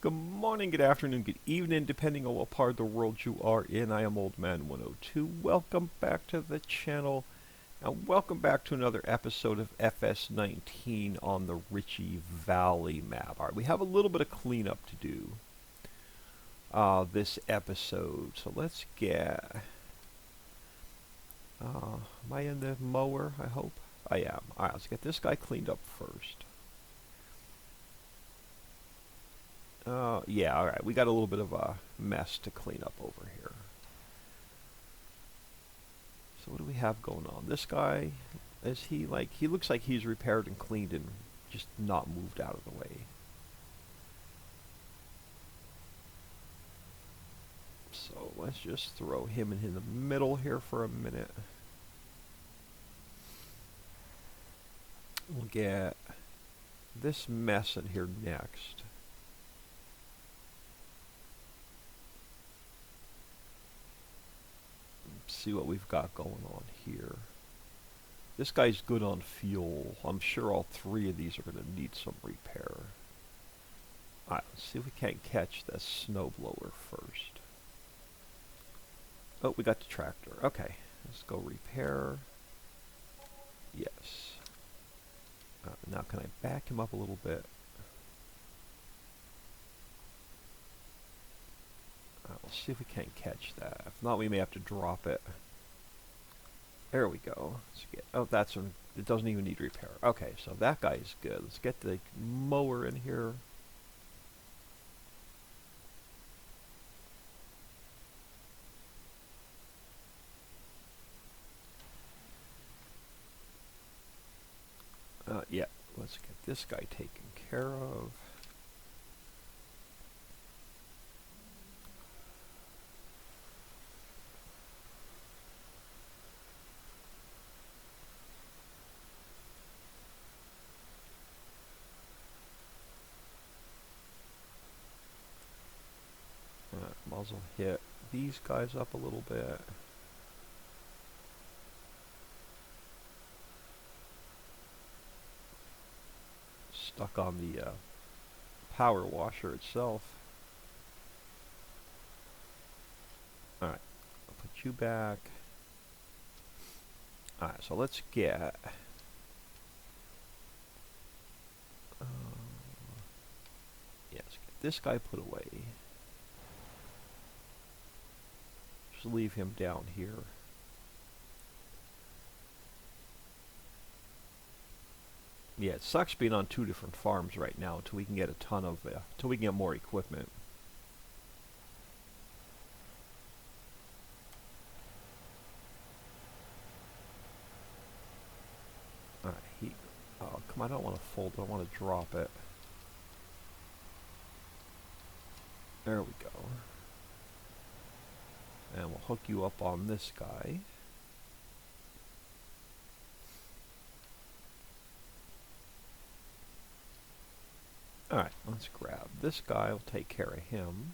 Good morning, good afternoon, good evening, depending on what part of the world you are in. I am Old Man 102. Welcome back to the channel, and welcome back to another episode of FS19 on the Ricci Valley map. Alright, we have a little bit of cleanup to do this episode, so let's get... am I in the mower, I hope? I am. Alright, let's get this guy cleaned up first. Yeah, alright, we got a little bit of a mess to clean up over here. So what do we have going on? This guy, is he like, he looks like he's repaired and cleaned and just not moved out of the way. So let's just throw him in the middle here for a minute. We'll get this mess in here next. See what we've got going on here. This guy's good on fuel. I'm sure all three of these are going to need some repair. Alright, let's see if we can't catch the snowblower first. Oh, we got the tractor. Okay, let's go repair. Yes. Now can I back him up a little bit? Let's see if we can't catch that. If not, we may have to drop it. There we go. Let's get, oh, that's one. It doesn't even need repair. Okay, so that guy is good. Let's get the mower in here. Yeah, let's get this guy taken care of. Muzzle hit these guys up a little bit. Stuck on the power washer itself. Alright, I'll put you back. Alright, so let's get... yeah, let's get this guy put away. Just leave him down here. Yeah, it sucks being on two different farms right now until we can get a ton of, until we can get more equipment. Alright, oh, come on, I don't want to fold it, I want to drop it. There we go. And we'll hook you up on this guy. Alright, let's grab this guy. We'll take care of him.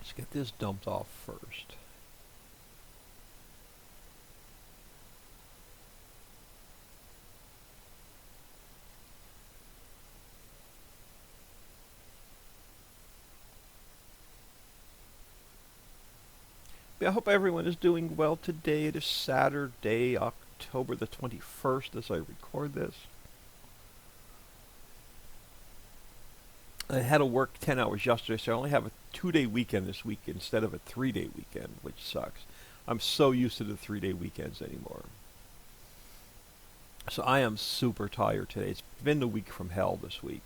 Let's get this dumped off first. I hope everyone is doing well today. It is Saturday, October the 21st as I record this. I had to work 10 hours yesterday, so I only have a 2-day weekend this week instead of a 3-day weekend, which sucks. I'm so used to the 3-day weekends anymore. So I am super tired today. It's been the week from hell this week.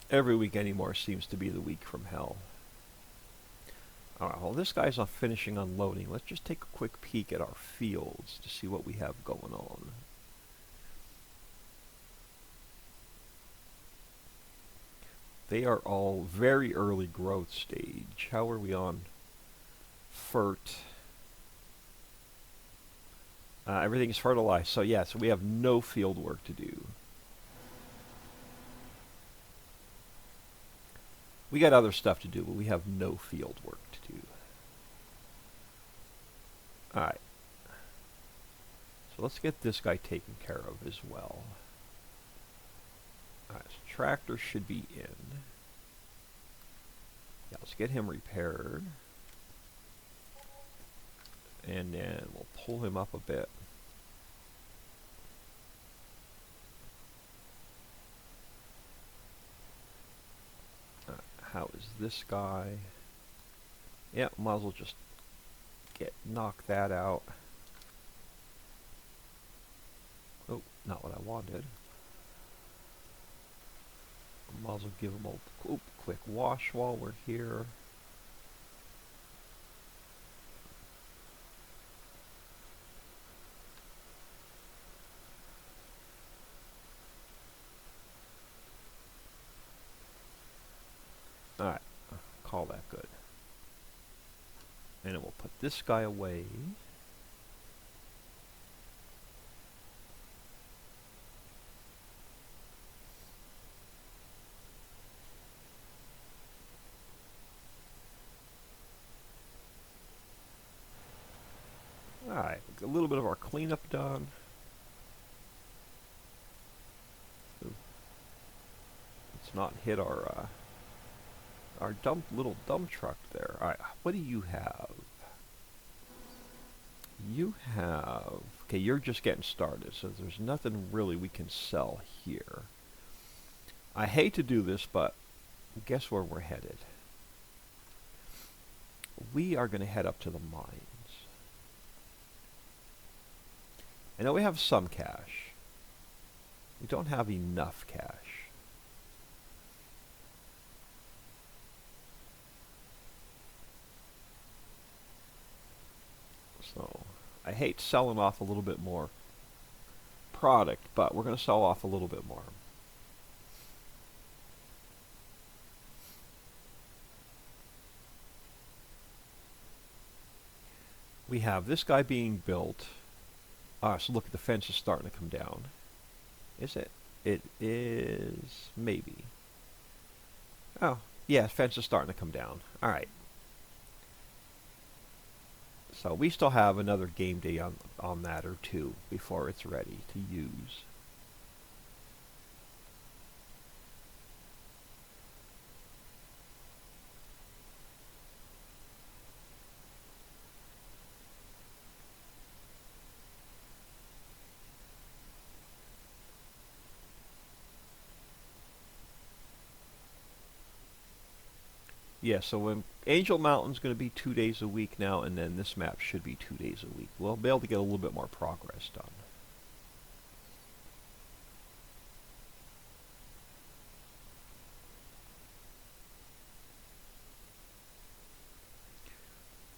Every week anymore seems to be the week from hell. Alright, well this guy's not finishing unloading. Let's just take a quick peek at our fields to see what we have going on. They are all very early growth stage. How are we on FERT? Everything is fertilized. So yeah, so we have no field work to do. We got other stuff to do, but we have no field work to do. Alright. So let's get this guy taken care of as well. Alright, so tractor should be in. Yeah, let's get him repaired. And then we'll pull him up a bit. How is this guy? Yeah, might as well just knock that out. Oh, not what I wanted. Might as well give him a quick wash while we're here. Alright, call that good. And then we'll put this guy away. Alright, a little bit of our cleanup done. Let's not hit our little dump truck there. Alright, what do you have? You have... Okay, you're just getting started, so there's nothing really we can sell here. I hate to do this, but guess where we're headed? We are going to head up to the mines. I know we have some cash. We don't have enough cash. So, I hate selling off a little bit more product, but we're going to sell off a little bit more. We have this guy being built. So look, the fence is starting to come down. Is it? It is, maybe. Oh, yeah, fence is starting to come down. Alright. So we still have another game day on that or two before it's ready to use. Yeah, so when Angel Mountain's going to be 2 days a week now, and then this map should be 2 days a week. We'll be able to get a little bit more progress done.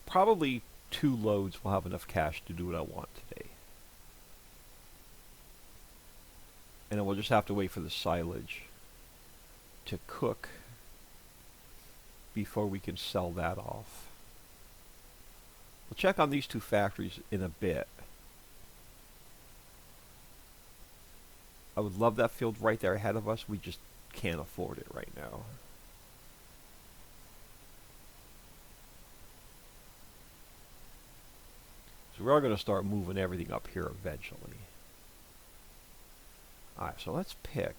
Probably 2 loads will have enough cash to do what I want today. And then we'll just have to wait for the silage to cook before we can sell that off. We'll check on these 2 factories in a bit. I would love that field right there ahead of us. We just can't afford it right now. So we're going to start moving everything up here eventually. Alright, so let's pick...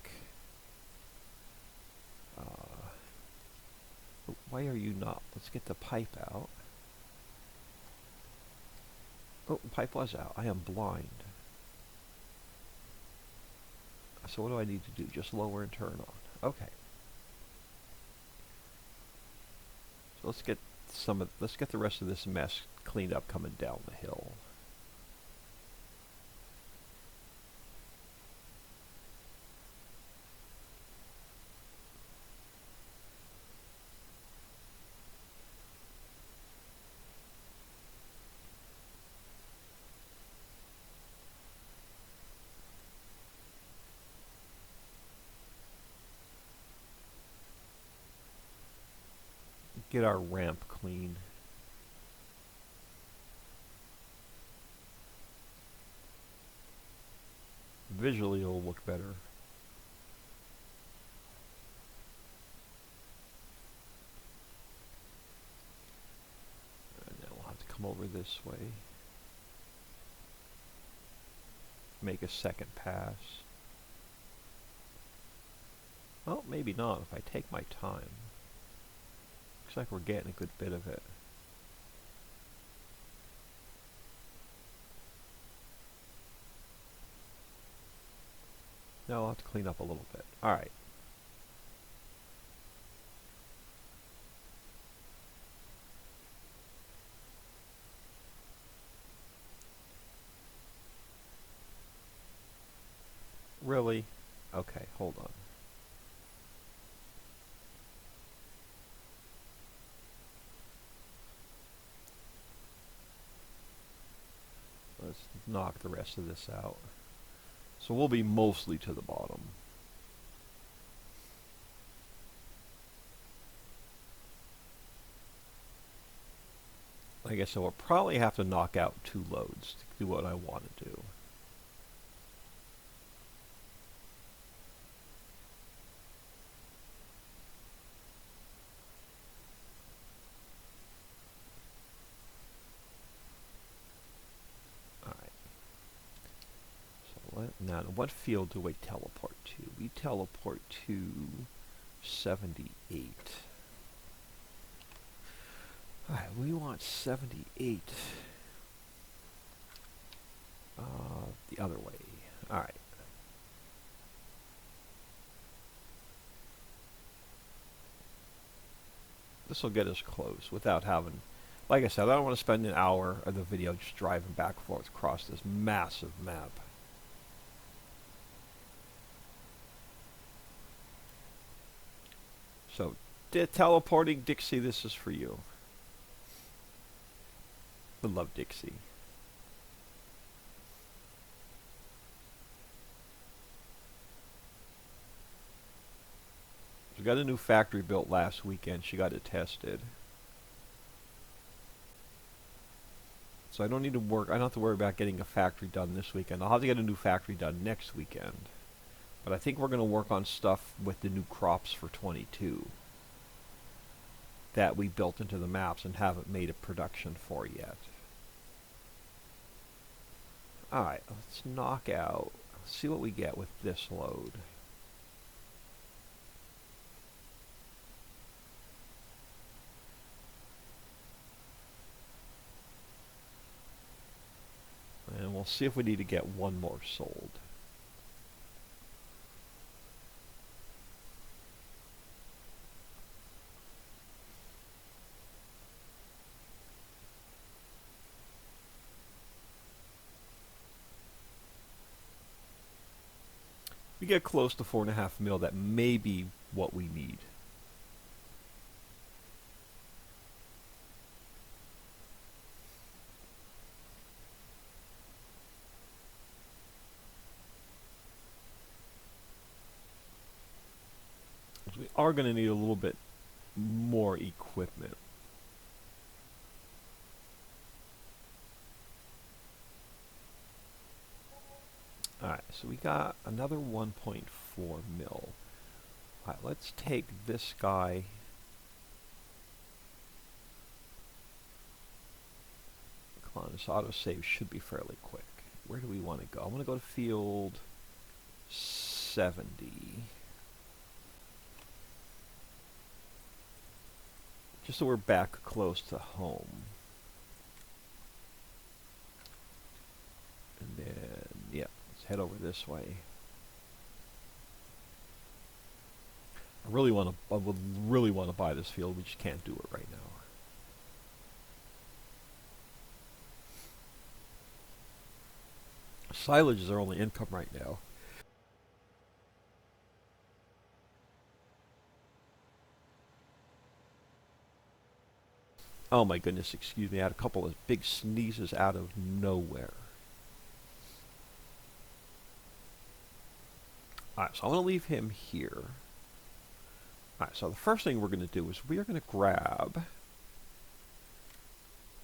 why are you not? Let's get the pipe out. Oh, the pipe was out. I am blind. So what do I need to do? Just lower and turn on. Okay. So let's get the rest of this mess cleaned up coming down the hill. Get our ramp clean. visually it'll look better. And then we'll have to come over this way. Make a second pass. Well, maybe not if I take my time. Looks like we're getting a good bit of it. Now I'll have to clean up a little bit. Alright. Really? Okay, hold on. Let's knock the rest of this out. So we'll be mostly to the bottom. I guess I will probably have to knock out 2 loads to do what I want to do. Now, what field do we teleport to? We teleport to 78. Alright, we want 78 the other way. Alright. This will get us close without having... Like I said, I don't want to spend an hour of the video just driving back and forth across this massive map. So, teleporting Dixie, this is for you. I love Dixie. We got a new factory built last weekend. She got it tested. So I don't need to work. I don't have to worry about getting a factory done this weekend. I'll have to get a new factory done next weekend. But I think we're going to work on stuff with the new crops for 22 that we built into the maps and haven't made a production for yet. Alright, let's knock out. Let's see what we get with this load. And we'll see if we need to get one more sold. We get close to 4.5 mil, that may be what we need. We are going to need a little bit more equipment. Alright, so we got another 1.4 mil. Alright, let's take this guy. Come on, this autosave should be fairly quick. Where do we want to go? I want to go to field 70. Just so we're back close to home. And then, yeah, let's head over this way. I would really want to buy this field. We just can't do it right now. Silage is our only income right now. Oh my goodness, excuse me, I had a couple of big sneezes out of nowhere. Alright, so I'm going to leave him here. Alright, so the first thing we're going to do is we are going to grab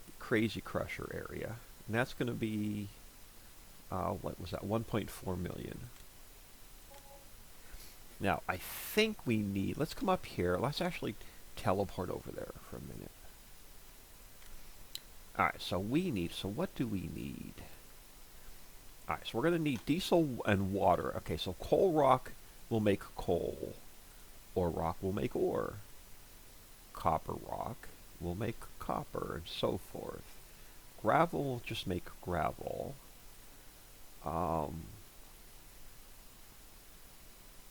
the Crazy Crusher area. And that's going to be what was that, 1.4 million. Now, I think we need, let's come up here, let's actually teleport over there for a minute. Alright, so what do we need? Alright, so we're going to need diesel and water. Okay, so coal rock will make coal. Ore rock will make ore. Copper rock will make copper, and so forth. Gravel will just make gravel.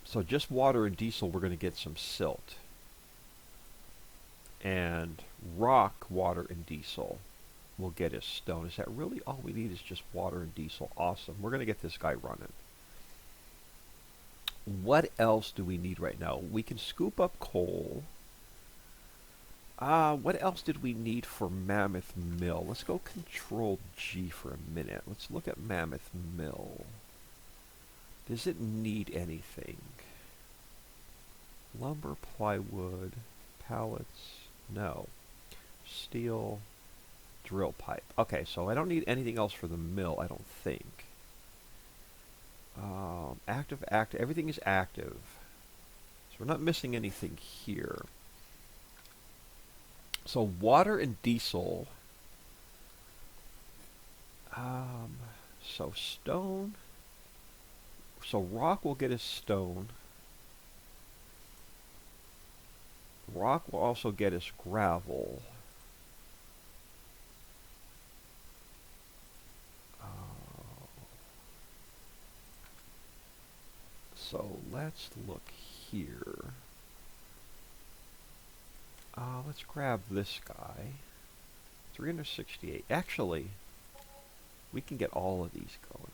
So just water and diesel, we're going to get some silt. And rock, water, and diesel will get us stone. Is that really all we need is just water and diesel? Awesome. We're going to get this guy running. What else do we need right now? We can scoop up coal. What else did we need for Mammoth Mill? Let's go Control G for a minute. Let's look at Mammoth Mill. Does it need anything? Lumber, plywood, pallets, no. Steel, drill pipe. Okay, so I don't need anything else for the mill, I don't think. Active, everything is active. So we're not missing anything here. So water and diesel. So stone. So rock will get us stone. Rock will also get us gravel. So let's look here. Let's grab this guy. 368. Actually, we can get all of these going.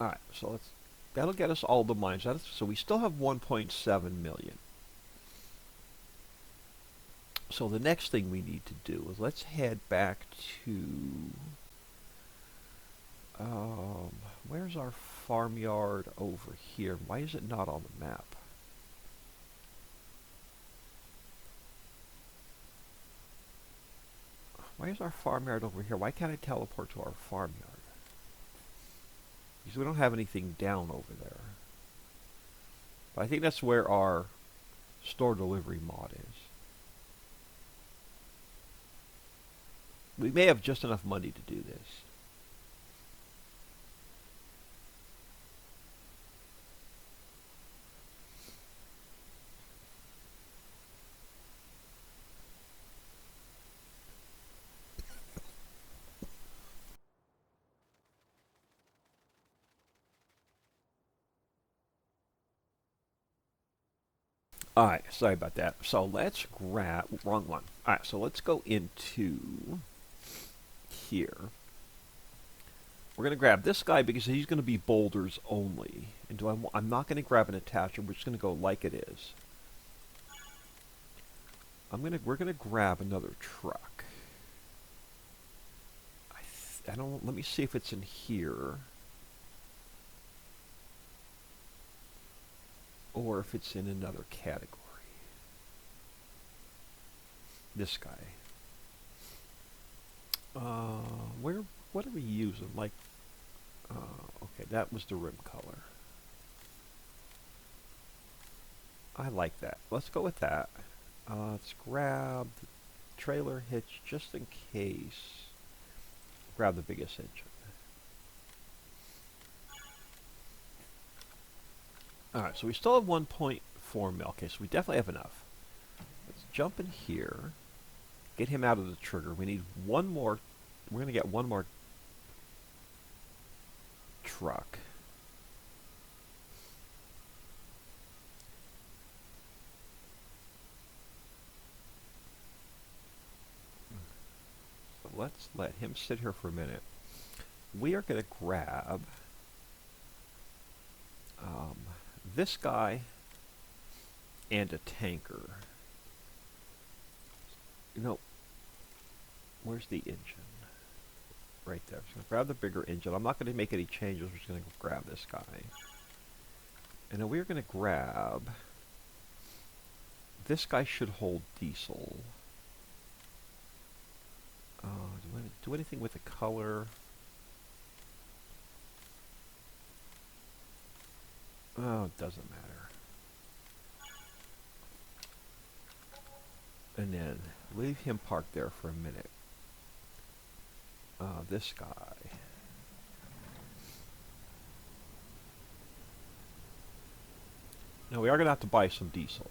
Alright, so that'll get us all the mines. So we still have 1.7 million. So the next thing we need to do is let's head back to... where's our farmyard over here? Why is it not on the map? Why is our farmyard over here? Why can't I teleport to our farmyard? Because we don't have anything down over there. But I think that's where our store delivery mod is. We may have just enough money to do this. Alright, sorry about that. So let's grab... Wrong one. Alright, so let's go into here. We're going to grab this guy because he's going to be boulders only. And I'm not going to grab an attacher. We're just going to go like it is. We're going to grab another truck. I don't... Let me see if it's in here. Or if it's in another category. This guy. What are we using? Like, okay, that was the rim color. I like that. Let's go with that. Let's grab the trailer hitch just in case. Grab the biggest engine. Alright, so we still have 1.4 mil. Okay, so we definitely have enough. Let's jump in here. Get him out of the trigger. We need one more. We're going to get one more truck. So let's let him sit here for a minute. We are going to grab this guy and a tanker. You know, where's the engine? Right there. I'm just going to grab the bigger engine. I'm not going to make any changes. We're just going to grab this guy. And then we're going to grab... This guy should hold diesel. Do I do anything with the color? Oh, it doesn't matter. And then leave him parked there for a minute. This guy. Now we are going to have to buy some diesel.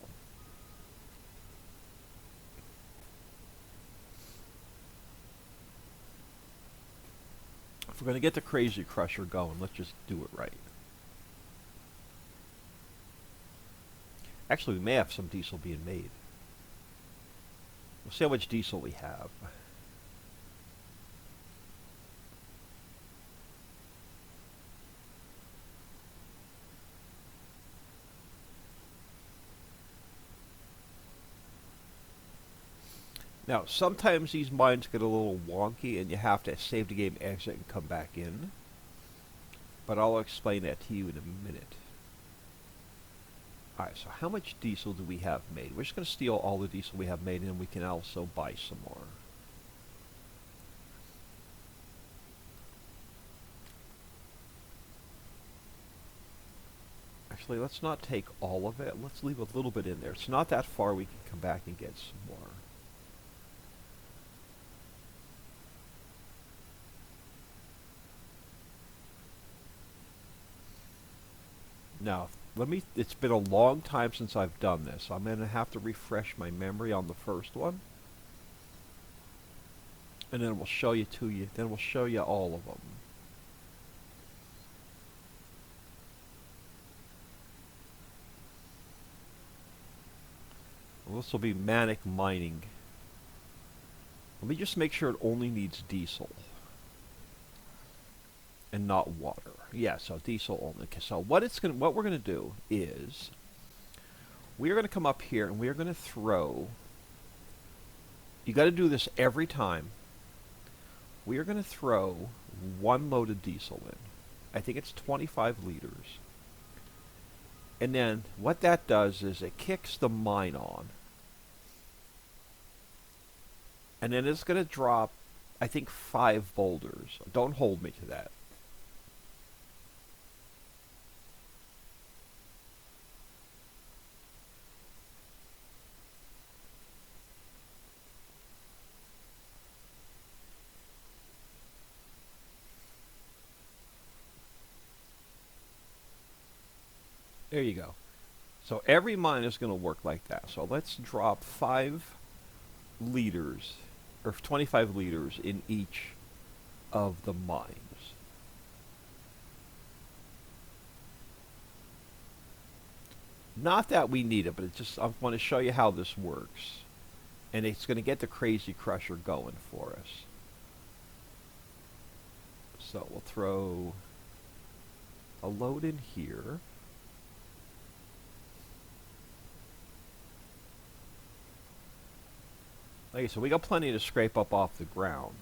If we're going to get the Crazy Crusher going, let's just do it right. Actually, we may have some diesel being made. We'll see how much diesel we have. Now, sometimes these mines get a little wonky and you have to save the game, exit, and come back in. But I'll explain that to you in a minute. Alright, so how much diesel do we have made? We're just going to steal all the diesel we have made and we can also buy some more. Actually, let's not take all of it. Let's leave a little bit in there. It's not that far. We can come back and get some more. Now, it's been a long time since I've done this. I'm going to have to refresh my memory on the first one. And then we'll show you then we'll show you all of them. Well, this will be manic mining. Let me just make sure it only needs diesel. And not water. Yeah, so diesel only. Okay, so what we're gonna do is we're gonna come up here and we're gonna throw. You got to do this every time. We are gonna throw one load of diesel in. I think it's 25 liters. And then what that does is it kicks the mine on. And then it's gonna drop, I think, 5 boulders. Don't hold me to that. There you go. So every mine is going to work like that. So let's drop 5 liters, or 25 liters in each of the mines. Not that we need it, but I want to show you how this works. And it's going to get the Crazy Crusher going for us. So we'll throw a load in here. Okay, so we got plenty to scrape up off the ground.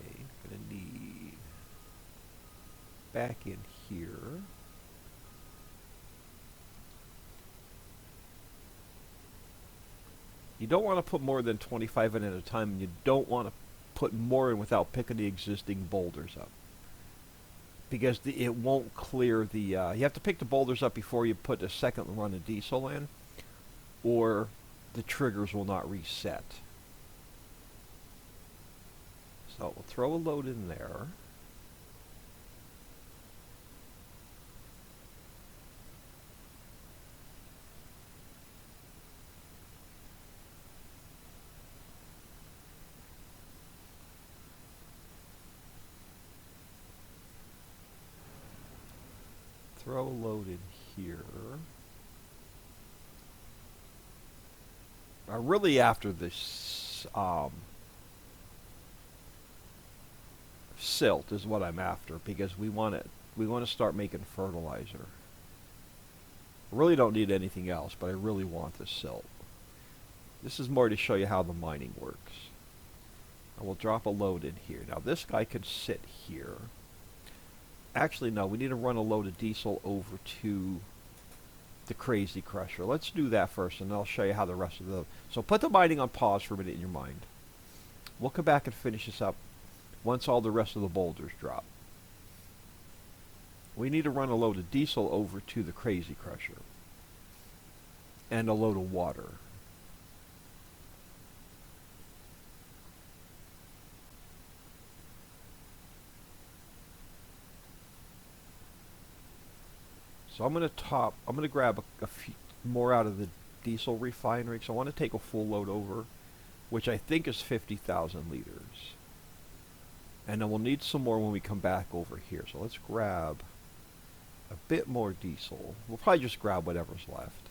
Okay, gonna need back in here. You don't want to put more than 25 in at a time, and you don't want to put more in without picking the existing boulders up. Because it won't clear the... you have to pick the boulders up before you put a second run of diesel in, or the triggers will not reset. So we'll throw a load in there. Throw a load in here. Really after this silt is what I'm after, because we want to start making fertilizer. I really don't need anything else, but I really want the silt. This is more to show you how the mining works. I will drop a load in here. Now this guy could sit here. Actually, no, we need to run a load of diesel over to the Crazy Crusher. Let's do that first, and I'll show you how the rest of the... So put the mining on pause for a minute in your mind. We'll come back and finish this up once all the rest of the boulders drop. We need to run a load of diesel over to the Crazy Crusher. And a load of water. So I'm going to grab a few more out of the diesel refinery, because I want to take a full load over, which I think is 50,000 liters. And then we'll need some more when we come back over here. So let's grab a bit more diesel. We'll probably just grab whatever's left.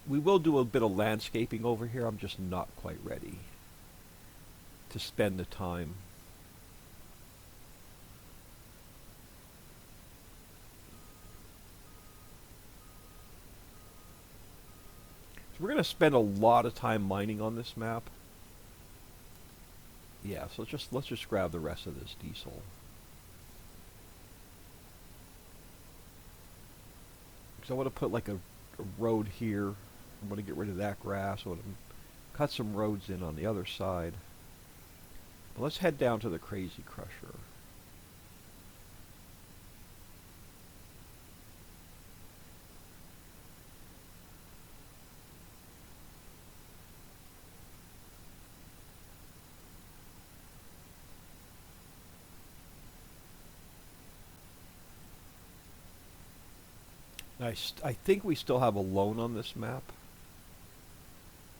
We will do a bit of landscaping over here. I'm just not quite ready to spend the time. So we're going to spend a lot of time mining on this map. Yeah, so let's just grab the rest of this diesel. Because I want to put like a road here. I'm going to get rid of that grass. I want to cut some roads in on the other side. But let's head down to the Crazy Crusher. I think we still have a loan on this map.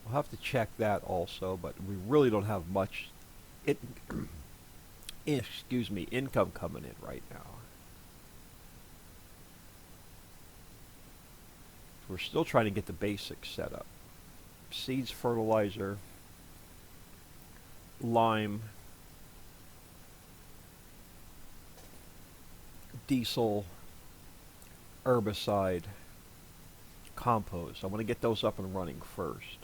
We'll have to check that also, but we really don't have much income coming in right now. We're still trying to get the basics set up. Seeds, fertilizer, lime, diesel, herbicide, compost. I want to get those up and running first.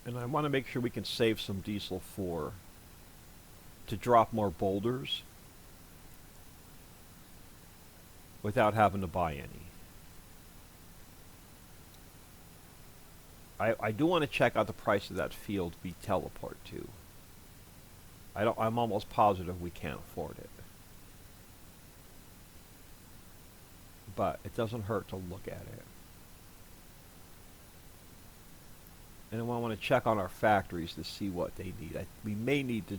And I want to make sure we can save some diesel to drop more boulders without having to buy any. I do want to check out the price of that field we teleport to. I'm almost positive we can't afford it. But it doesn't hurt to look at it. And I want to check on our factories to see what they need. We may need to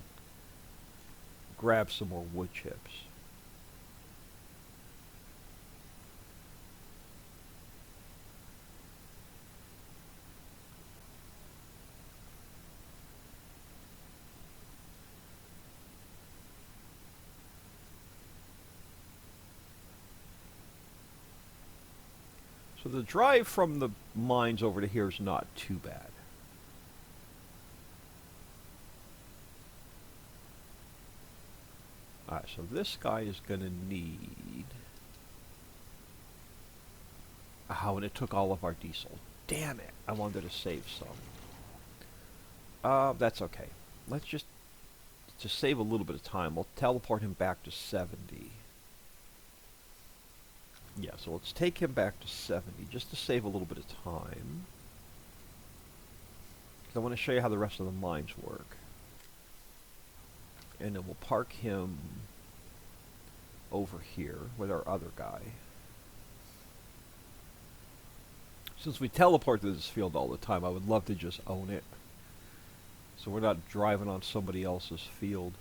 grab some more wood chips. So the drive from the mines over to here is not too bad. Alright, so this guy is going to need... Oh, and it took all of our diesel. Damn it! I wanted to save some. That's okay. Let's just save a little bit of time. We'll teleport him back to 70. Yeah, so let's take him back to 70 just to save a little bit of time. I want to show you how the rest of the mines work. And then we'll park him over here with our other guy. Since we teleport to this field all the time, I would love to just own it. So we're not driving on somebody else's field.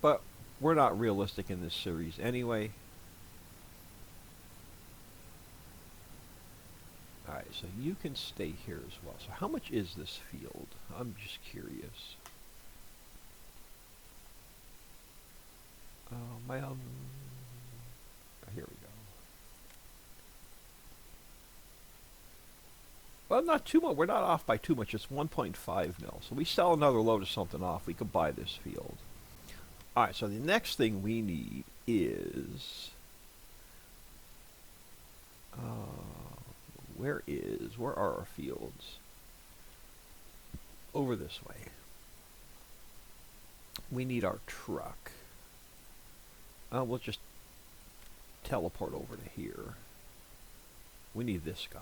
But we're not realistic in this series anyway. Alright, so you can stay here as well. So how much is this field? I'm just curious. My here we go. Well, not too much. We're not off by too much. It's 1.5 mil. So we sell another load of something off. We could buy this field. All right. So the next thing we need is where are our fields? Over this way. We need our truck. We'll just teleport over to here. We need this guy.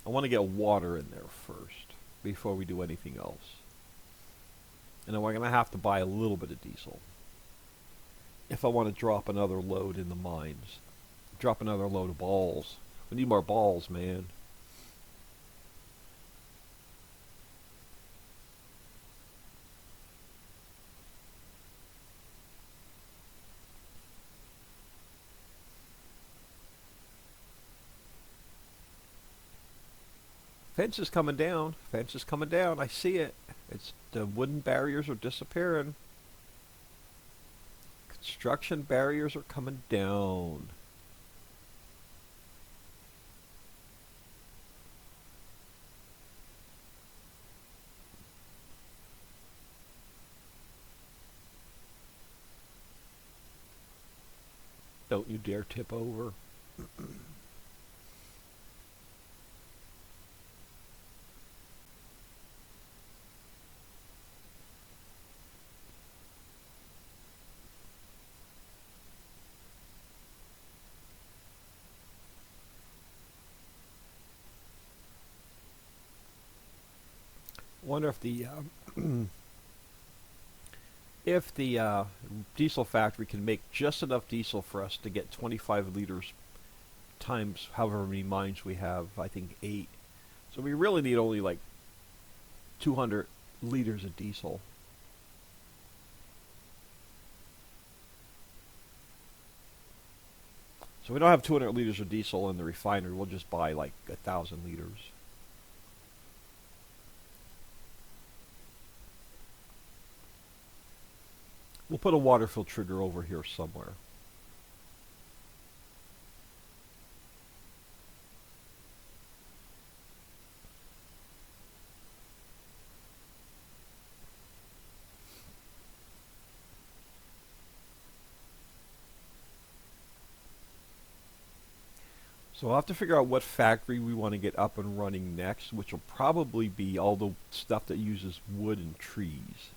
I want to get water in there first before we do anything else. And then we're going to have to buy a little bit of diesel if I want to drop another load in the mines. Drop another load of balls. We need more balls, man. Fence is coming down. Fence is coming down. I see it. It's the wooden barriers are disappearing. Construction barriers are coming down. Don't you dare tip over. Wonder if the diesel factory can make just enough diesel for us to get 25 liters times however many mines we have. I think 8. So we really need only like 200 liters of diesel. So we don't have 200 liters of diesel in the refinery. We'll just buy like 1,000 liters. We'll put a water fill trigger over here somewhere. So we'll have to figure out what factory we want to get up and running next, which will probably be all the stuff that uses wood and trees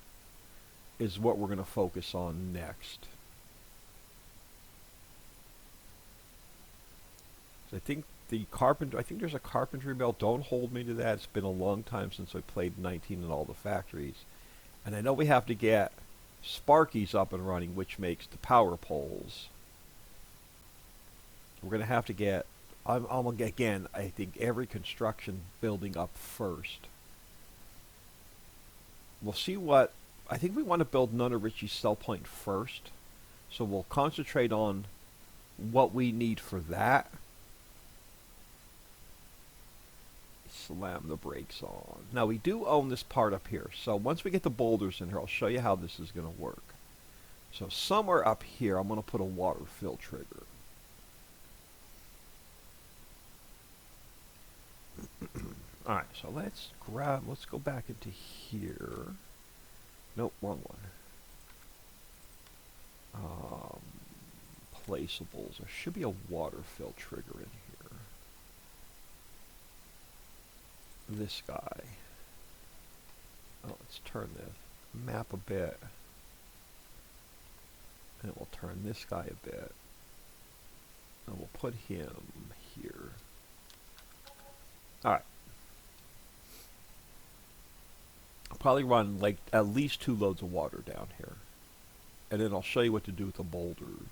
is what we're going to focus on next. So I think there's a carpentry mill. Don't hold me to that. It's been a long time since I played 19 in all the factories. And I know we have to get Sparkies up and running, which makes the power poles. We're going to have to get, again, I think every construction building up first. We'll see what, I think we want to build none of Ricci's cell point first. So we'll concentrate on what we need for that. Slam the brakes on. Now we do own this part up here. So once we get the boulders in here, I'll show you how this is going to work. So somewhere up here, I'm going to put a water fill trigger. Alright, so let's go back into here. Nope, wrong one. Placeables. There should be a water fill trigger in here. This guy. Oh, let's turn this map a bit. And we'll turn this guy a bit. And we'll put him here. Alright. I'll probably run like at least 2 loads of water down here. And then I'll show you what to do with the boulders.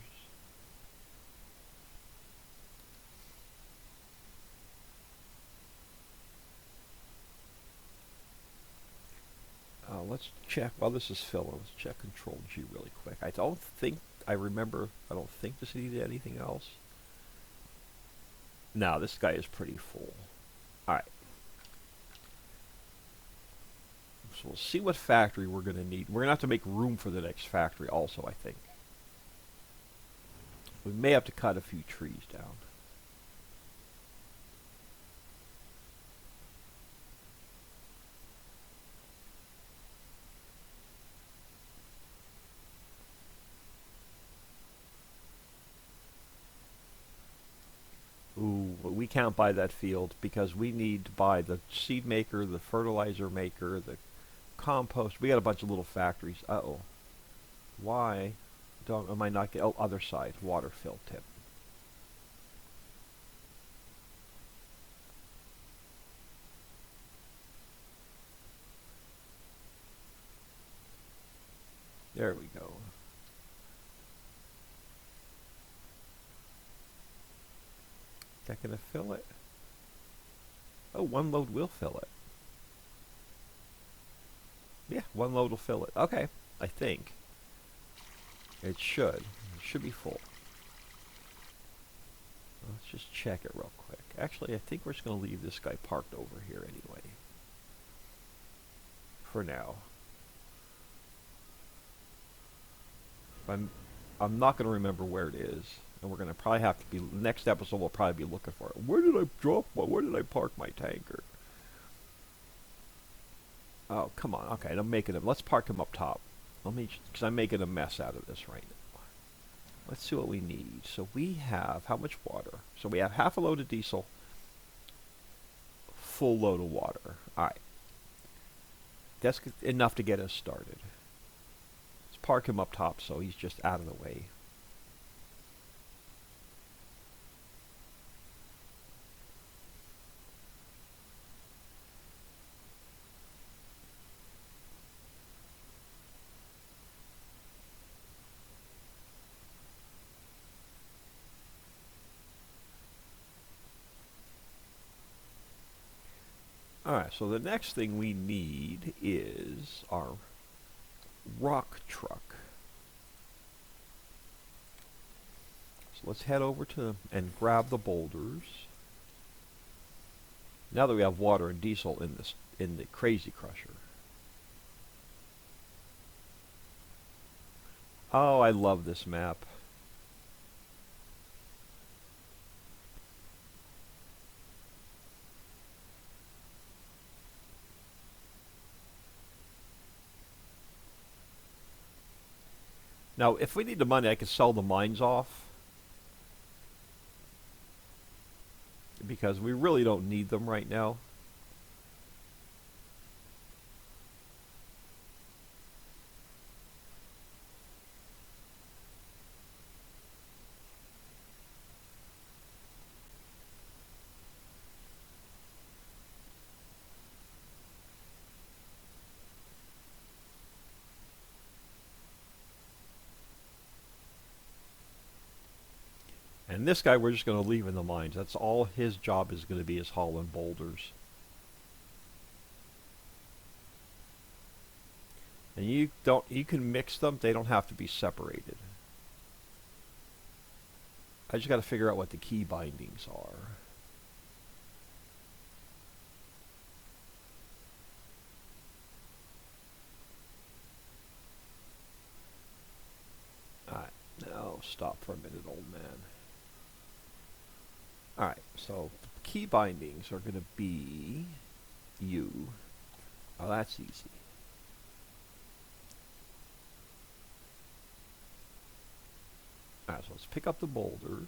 Let's check, while this is filling, let's check Control G really quick. I don't think this needed anything else. Now this guy is pretty full. Alright. So we'll see what factory we're going to need. We're going to have to make room for the next factory also, I think. We may have to cut a few trees down. Ooh, we can't buy that field because we need to buy the seed maker, the fertilizer maker, the compost. We got a bunch of little factories. Uh-oh. Why am I not getting... Oh, other side. Water fill tip. There we go. Is that going to fill it? Oh, one load will fill it. Yeah, one load will fill it. Okay, I think. It should. It should be full. Let's just check it real quick. Actually, I think we're just going to leave this guy parked over here anyway. For now. I'm not going to remember where it is. And we're going to probably have to be... Next episode, we'll probably be looking for it. Where did I where did I park my tanker? Oh, come on. Okay, I'm making him... Let's park him up top. Because I'm making a mess out of this right now. Let's see what we need. So we have... How much water? So we have half a load of diesel. Full load of water. Alright. That's enough to get us started. Let's park him up top so he's just out of the way. Alright, so the next thing we need is our rock truck. So let's head over to and grab the boulders. Now that we have water and diesel in the crazy crusher. Oh, I love this map. Now, if we need the money, I could sell the mines off. Because we really don't need them right now. And this guy we're just going to leave in the mines. That's all his job is going to be, is hauling boulders. And you can mix them, they don't have to be separated. I just got to figure out what the key bindings are. Alright, now stop for a minute, old man. Alright, so key bindings are going to be you. Oh, that's easy. Alright, so let's pick up the boulders.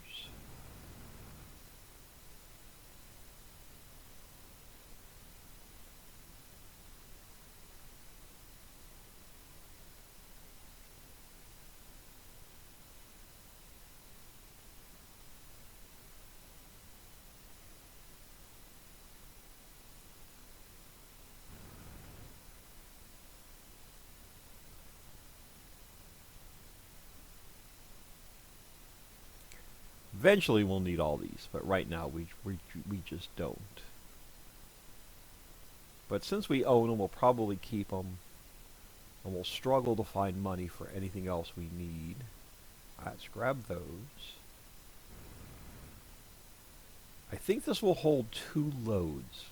Eventually we'll need all these, but right now we just don't. But since we own them, we'll probably keep them, and we'll struggle to find money for anything else we need. Alright, let's grab those. I think this will hold 2 loads.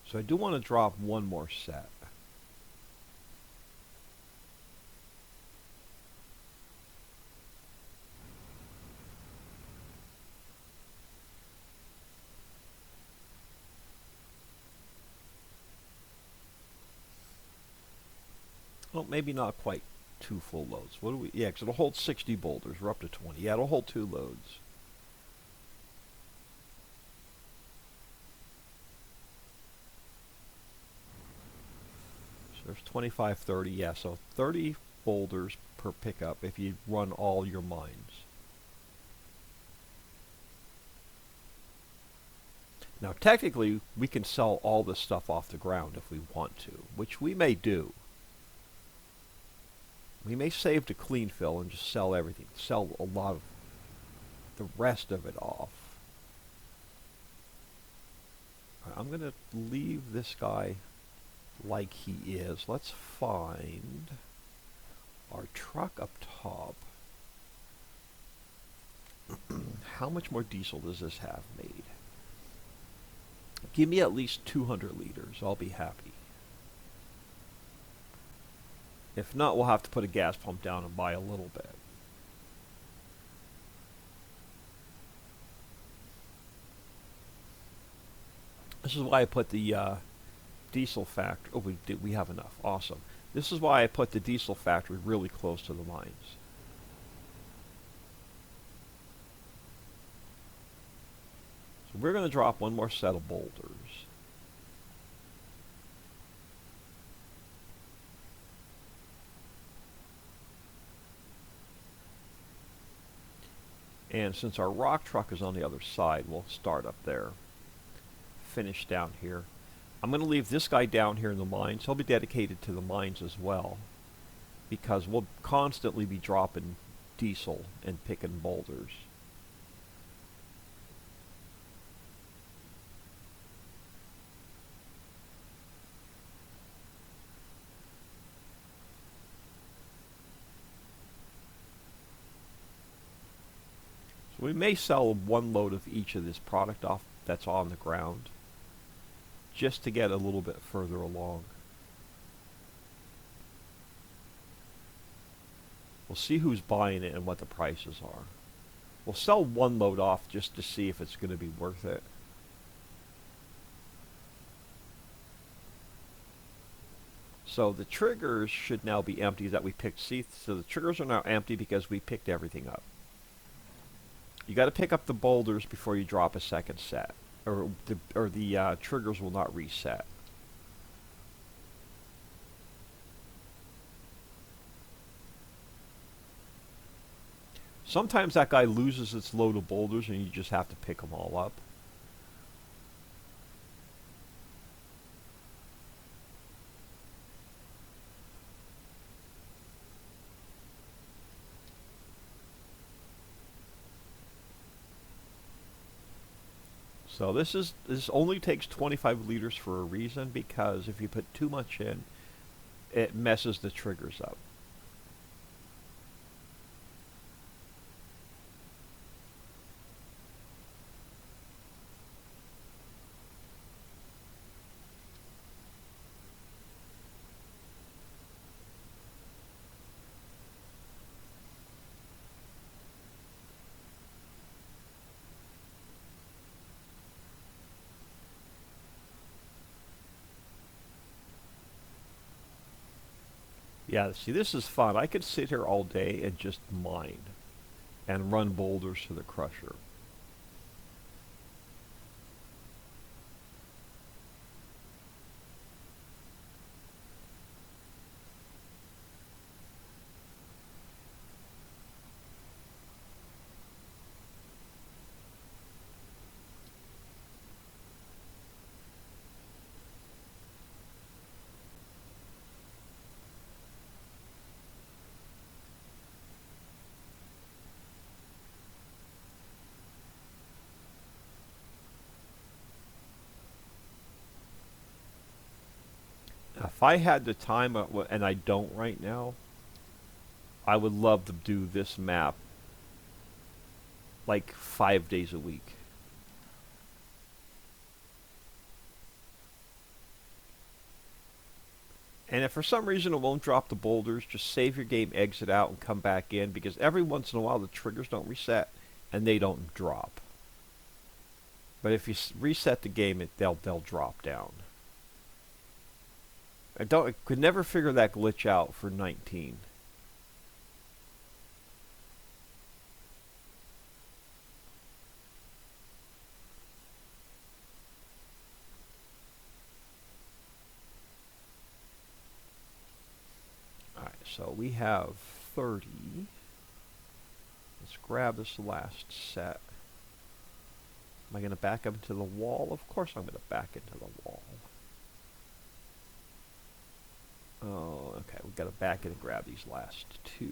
So I do want to drop one more set. Well, maybe not quite 2 full loads. What do we? Yeah, because it'll hold 60 boulders. We're up to 20. Yeah, it'll hold 2 loads. So there's 25, 30. Yeah, so 30 boulders per pickup if you run all your mines. Now, technically, we can sell all this stuff off the ground if we want to, which we may do. We may save to clean fill and just sell everything. Sell a lot of the rest of it off. I'm going to leave this guy like he is. Let's find our truck up top. How much more diesel does this have made? Give me at least 200 liters. I'll be happy. If not, we'll have to put a gas pump down and buy a little bit. This is why I put the diesel factory. Oh, we have enough. Awesome. This is why I put the diesel factory really close to the mines. So we're going to drop one more set of boulders. And since our rock truck is on the other side, we'll start up there. Finish down here. I'm going to leave this guy down here in the mines. He'll be dedicated to the mines as well, because we'll constantly be dropping diesel and picking boulders. So we may sell one load of each of this product off that's on the ground, just to get a little bit further along. We'll see who's buying it and what the prices are. We'll sell one load off just to see if it's going to be worth it. So the triggers should now be empty that we picked. See, so the triggers are now empty because we picked everything up. You got to pick up the boulders before you drop a second set, or the triggers will not reset. Sometimes that guy loses its load of boulders and you just have to pick them all up. So this only takes 25 liters for a reason, because if you put too much in, it messes the triggers up. Yeah, see, this is fun. I could sit here all day and just mine and run boulders to the crusher. If I had the time, and I don't right now, I would love to do this map like 5 days a week. And if for some reason it won't drop the boulders, just save your game, exit out, and come back in, because every once in a while the triggers don't reset and they don't drop. But if you reset the game, they'll drop down. I could never figure that glitch out for 19. Alright, so we have 30. Let's grab this last set. Am I going to back up into the wall? Of course I'm going to back into the wall. Oh, okay, we've got to back in and grab these last two.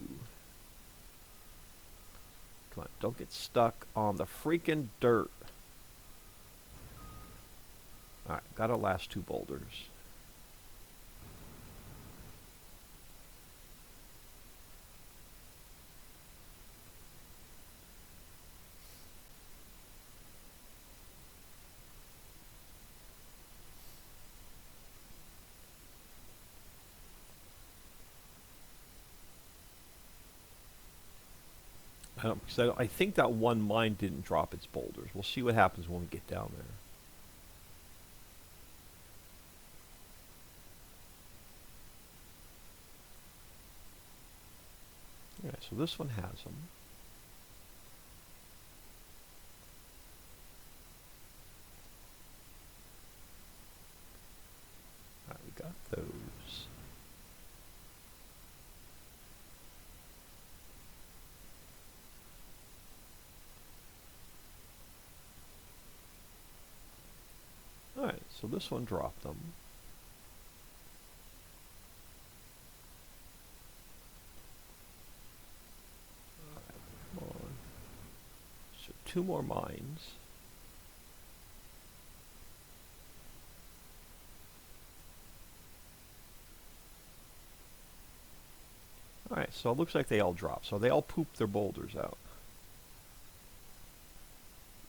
Come on, don't get stuck on the freaking dirt. Alright, got our last two boulders. I think that one mine didn't drop its boulders. We'll see what happens when we get down there. Alright, so this one has them. Alright, we got those. Alright, so this one dropped them. Alright, come on. So 2 more mines. Alright, so it looks like they all dropped. So they all pooped their boulders out.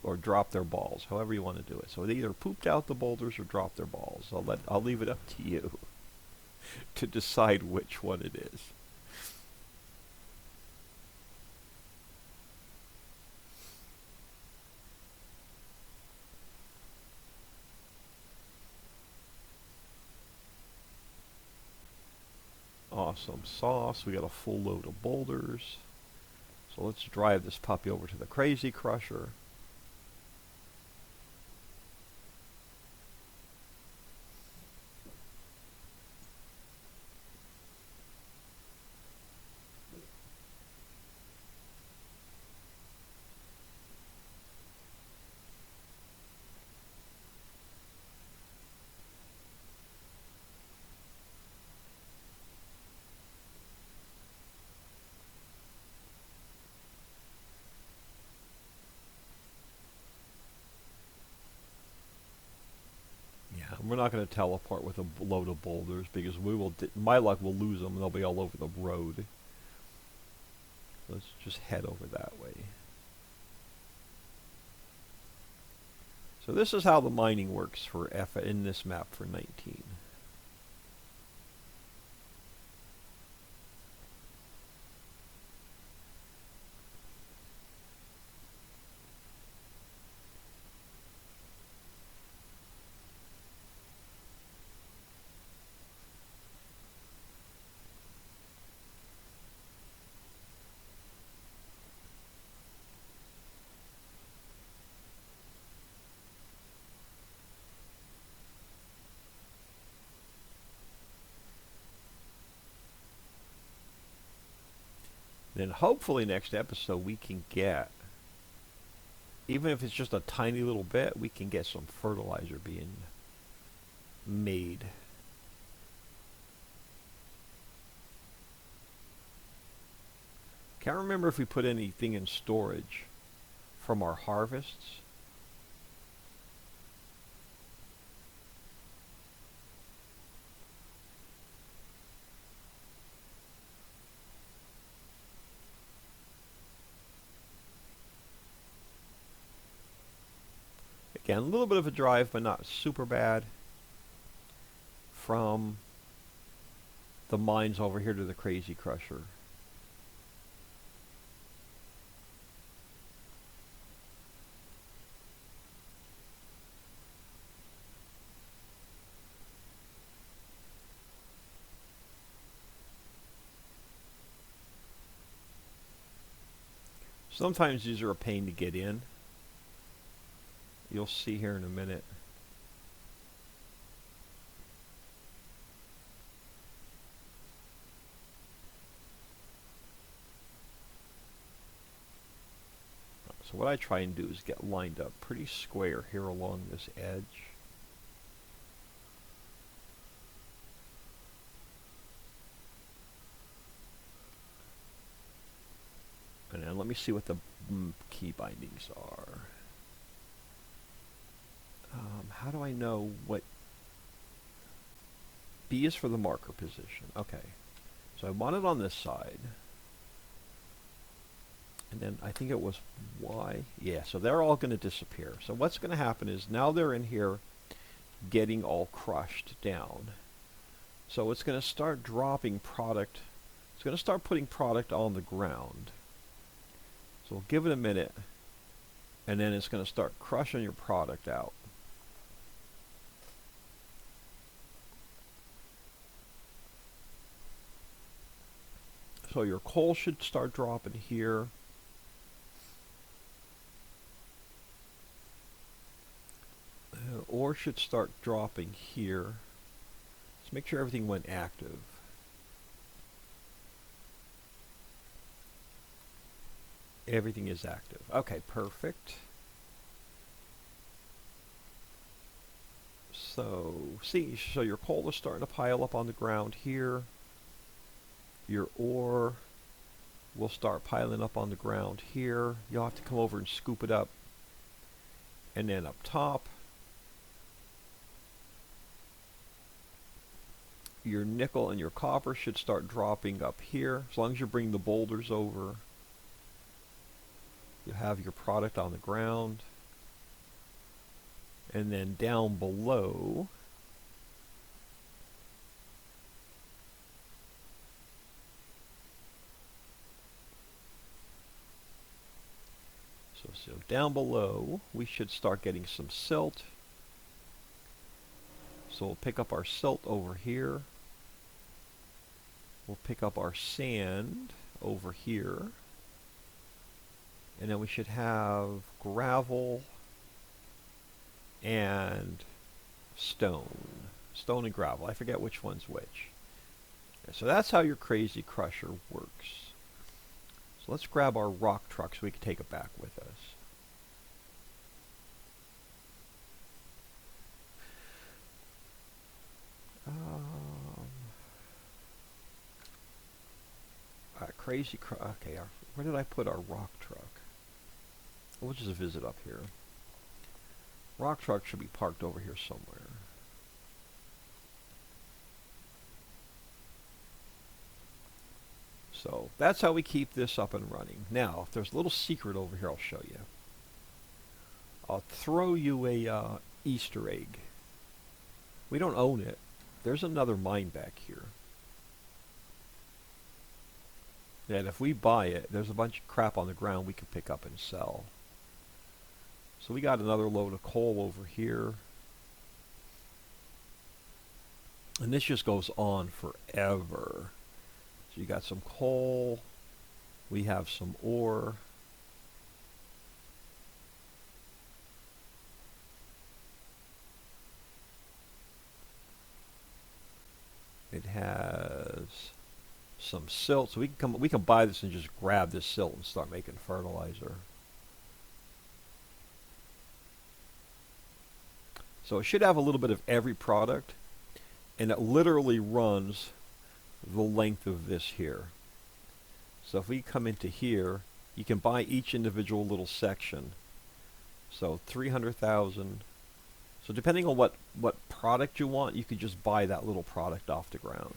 Or drop their balls, however you want to do it. So they either pooped out the boulders or dropped their balls. I'll leave it up to you to decide which one it is. Awesome sauce. We got a full load of boulders. So let's drive this puppy over to the Crazy Crusher. We're not going to teleport with a load of boulders because my luck, will lose them and they'll be all over the road. Let's just head over that way. So this is how the mining works for in this map for 19. Then hopefully next episode we can get, even if it's just a tiny little bit, we can get some fertilizer being made. Can't remember if we put anything in storage from our harvests. Again, a little bit of a drive, but not super bad. From the mines over here to the Crazy Crusher. Sometimes these are a pain to get in. You'll see here in a minute. So what I try and do is get lined up pretty square here along this edge. And then let me see what the key bindings are. How do I know what... B is for the marker position. Okay. So I want it on this side. And then I think it was Y. Yeah, so they're all going to disappear. So what's going to happen is now they're in here getting all crushed down. So it's going to start dropping product. It's going to start putting product on the ground. So we'll give it a minute. And then it's going to start crushing your product out. So your coal should start dropping here. Ore should start dropping here. Let's make sure everything went active. Everything is active. Okay, perfect. So, see, so your coal is starting to pile up on the ground here. Your ore will start piling up on the ground here. You'll have to come over and scoop it up. And then up top, your nickel and your copper should start dropping up here. As long as you bring the boulders over, you have your product on the ground. And then down below, so down below, we should start getting some silt. So we'll pick up our silt over here. We'll pick up our sand over here. And then we should have gravel and stone. Stone and gravel. I forget which one's which. Okay, so that's how your Crazy Crusher works. So let's grab our rock truck so we can take it back with us. Okay, where did I put our rock truck? We'll just visit up here. Rock truck should be parked over here somewhere. So that's how we keep this up and running. Now, if there's a little secret over here, I'll show you. I'll throw you a Easter egg. We don't own it. There's another mine back here. And if we buy it, there's a bunch of crap on the ground we can pick up and sell. So we got another load of coal over here. And this just goes on forever. So you got some coal. We have some ore. It has some silt, so we can buy this and just grab this silt and start making fertilizer. So it should have a little bit of every product, and it literally runs the length of this here. So if we come into here, you can buy each individual little section. So 300,000. So depending on what product you want, you could just buy that little product off the ground.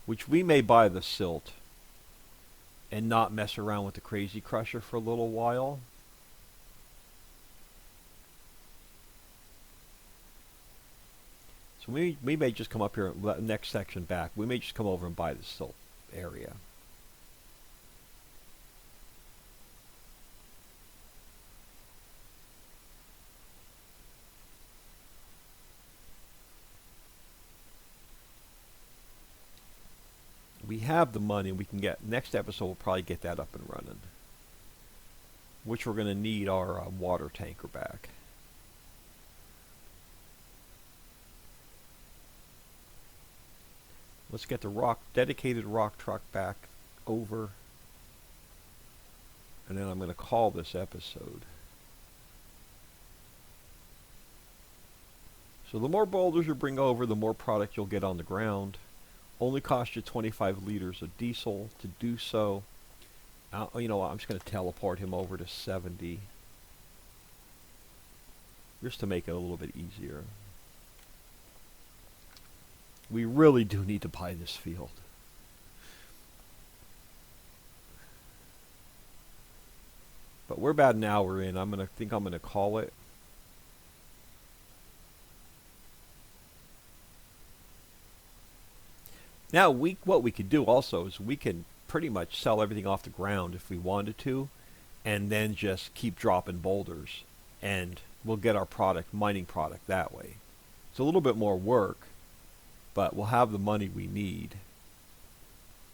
which we may buy the silt and not mess around with the crazy crusher for a little while. So we may just come up here, next section back, we may just come over and buy the silt area. We have the money, we can get, next episode we'll probably get that up and running. Which we're going to need our water tanker back. Let's get the dedicated rock truck back over. And then I'm going to call this episode. So the more boulders you bring over, the more product you'll get on the ground. Only cost you 25 liters of diesel to do so. You know what, I'm just going to teleport him over to 70. Just to make it a little bit easier. We really do need to buy this field. But we're about an hour in. I'm going to call it. Now, what we could do also is we can pretty much sell everything off the ground if we wanted to, and then just keep dropping boulders, and we'll get our product, mining product, that way. It's a little bit more work, but we'll have the money we need.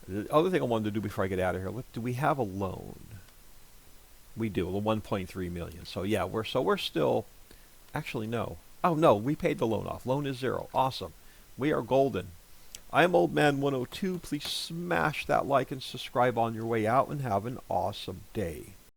The other thing I wanted to do before I get out of here, do we have a loan? We do, the 1.3 million. So yeah, we're still, actually no. Oh no, we paid the loan off. Loan is 0. Awesome. We are golden. I am Old Man 102. Please smash that like and subscribe on your way out, and have an awesome day.